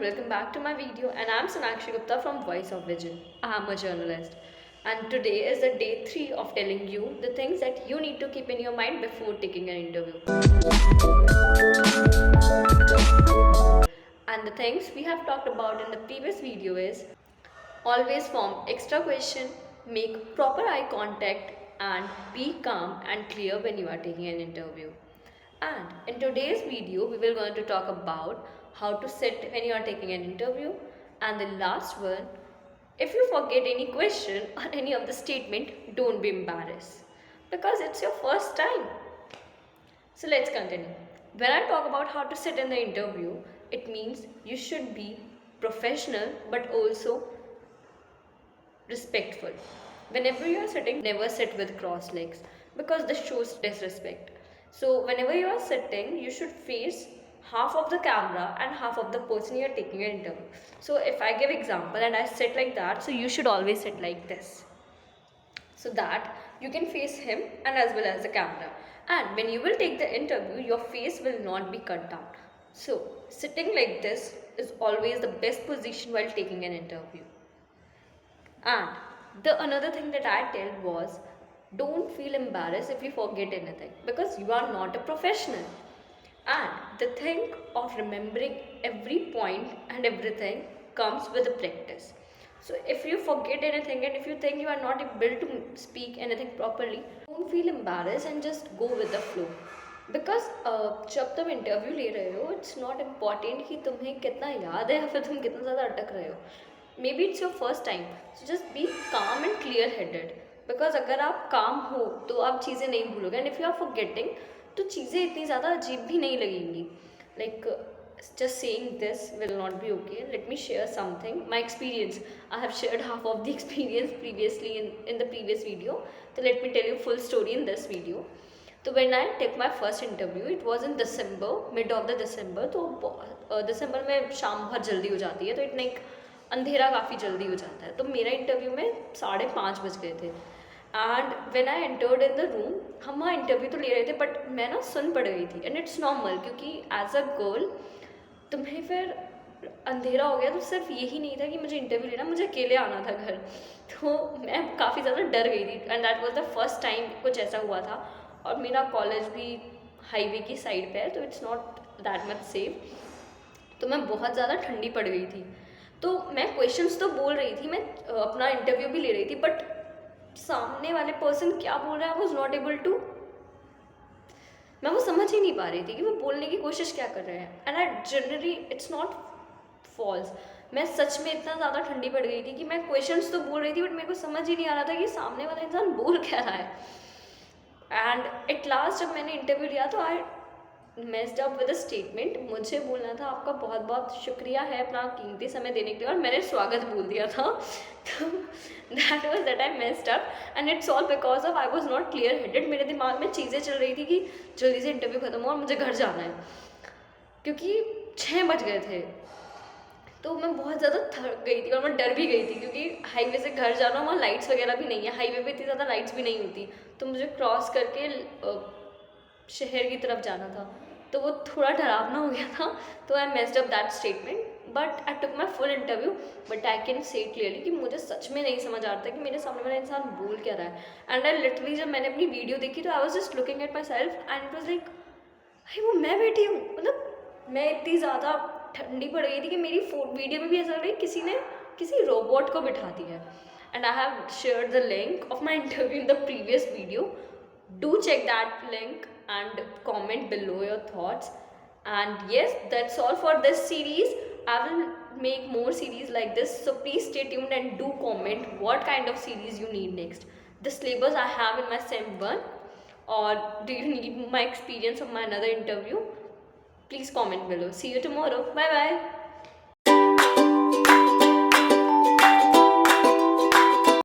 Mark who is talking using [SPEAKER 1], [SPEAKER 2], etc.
[SPEAKER 1] welcome back to my video, and I'm Sonakshi Gupta from Voice of Vision. I'm a journalist, and today is the day 3 of telling you the things that you need to keep in your mind before taking an interview. And the things we have talked about in the previous video is always form extra question, make proper eye contact, and be calm and clear when you are taking an interview. And in today's video, we will going to talk about how to sit when you are taking an interview. And the last one, if you forget any question or any of the statement, don't be embarrassed because it's your first time. So let's continue. When I talk about how to sit in the interview, it means you should be professional but also respectful. Whenever you are sitting, never sit with crossed legs because this shows disrespect. So whenever you are sitting, you should face half of the camera and half of the person you are taking an interview. So if I give example and I sit like that, so you should always sit like this, so that you can face him and as well as the camera. And when you will take the interview, your face will not be cut down. So sitting like this is always the best position while taking an interview. And the another thing that I tell was, don't feel embarrassed if you forget anything because you are not a professional. And the thing of remembering every point and everything comes with the practice. So if you forget anything and if you think you are not able to speak anything properly, don't feel embarrassed and just go with the flow. Because जब तुम interview ले रहे हो, it's not important कि तुम्हें कितना याद है या फिर तुम कितना ज़्यादा अटक रहे हो. Maybe it's your first time, so just be calm and clear headed. Because अगर आप काम हो तो आप चीज़ें नहीं भूलोगे, and if you are forgetting तो चीज़ें इतनी ज़्यादा अजीब भी नहीं लगेंगी. Like just saying this will not be okay. Let me share something, my experience. I have shared half of the experience previously in the previous video, so let me tell you full story in this video. तो when I took my first interview, it was in December, mid of the December. तो दिसंबर में शाम बहुत जल्दी हो जाती है, तो इतना एक अंधेरा काफ़ी जल्दी हो जाता है. तो मेरा इंटरव्यू में 5:30 बज गए थे. And when I entered in the room, हम वहाँ इंटरव्यू तो ले रहे थे बट मैं ना सुन पड़ गई थी. एंड इट्स नॉर्मल क्योंकि एज अ गर्ल तुम्हें फिर अंधेरा हो गया तो सिर्फ यही नहीं था कि मुझे इंटरव्यू लेना, मुझे अकेले आना था घर. तो मैं काफ़ी ज़्यादा डर गई थी. And that was the first time कुछ ऐसा हुआ था. और मेरा कॉलेज भी हाईवे की साइड पे है, तो it's not that much safe. तो मैं बहुत ज़्यादा ठंडी पड़ गई थी. तो मैं क्वेश्चंस तो बोल रही थी, मैं अपना इंटरव्यू भी ले रही थी, बट सामने वाले पर्सन क्या बोल रहा है, I was not able to, मैं वो समझ ही नहीं पा रही थी कि वो बोलने की कोशिश क्या कर रहे हैं. And I generally, it's not false, मैं सच में इतना ज़्यादा ठंडी पड़ गई थी कि मैं क्वेश्चंस तो बोल रही थी बट मेरे को समझ ही नहीं आ रहा था कि सामने वाला इंसान बोल क्या रहा है. एंड एट लास्ट जब मैंने इंटरव्यू लिया तो आई messed up with a statement. मुझे बोलना था आपका बहुत बहुत शुक्रिया है अपना कीमती समय देने के लिए, और मैंने स्वागत बोल दिया था. तो that was that I messed up, and it's all because of I was not clear headed. मेरे दिमाग में चीज़ें चल रही थी कि जल्दी से इंटरव्यू खत्म हो और मुझे घर जाना है, क्योंकि 6 बज गए थे. तो मैं बहुत ज़्यादा थक गई थी और मैं डर भी गई थी क्योंकि हाईवे से घर जाना, वहाँ लाइट्स वगैरह भी नहीं है, हाईवे पे इतनी ज़्यादा लाइट्स भी नहीं होती. तो मुझे क्रॉस करके शहर की तरफ जाना था, तो वो थोड़ा डरावना हो गया था. तो आई messed up that statement, but I took my full interview. But I can say clearly कि मुझे सच में नहीं समझ आ रहा था कि मेरे सामने वाला इंसान बोल क्या रहा है. एंड आई लिटरली जब मैंने अपनी वीडियो देखी तो I was just looking at my self and it was like, भाई वो मैं बैठी हूँ. मतलब मैं इतनी ज़्यादा ठंडी पड़ गई थी कि मेरी वीडियो में भी ऐसा लग रहा है किसी ने किसी रोबोट को बिठा दिया है. And I have shared the link of my interview in the previous video. Do check that link and comment below your thoughts. And yes, that's all for this series. I will make more series like this, so please stay tuned and do comment what kind of series you need next. The syllabus I have in my sem 1, or do you need my experience of my another interview? Please comment below. See you tomorrow. Bye bye.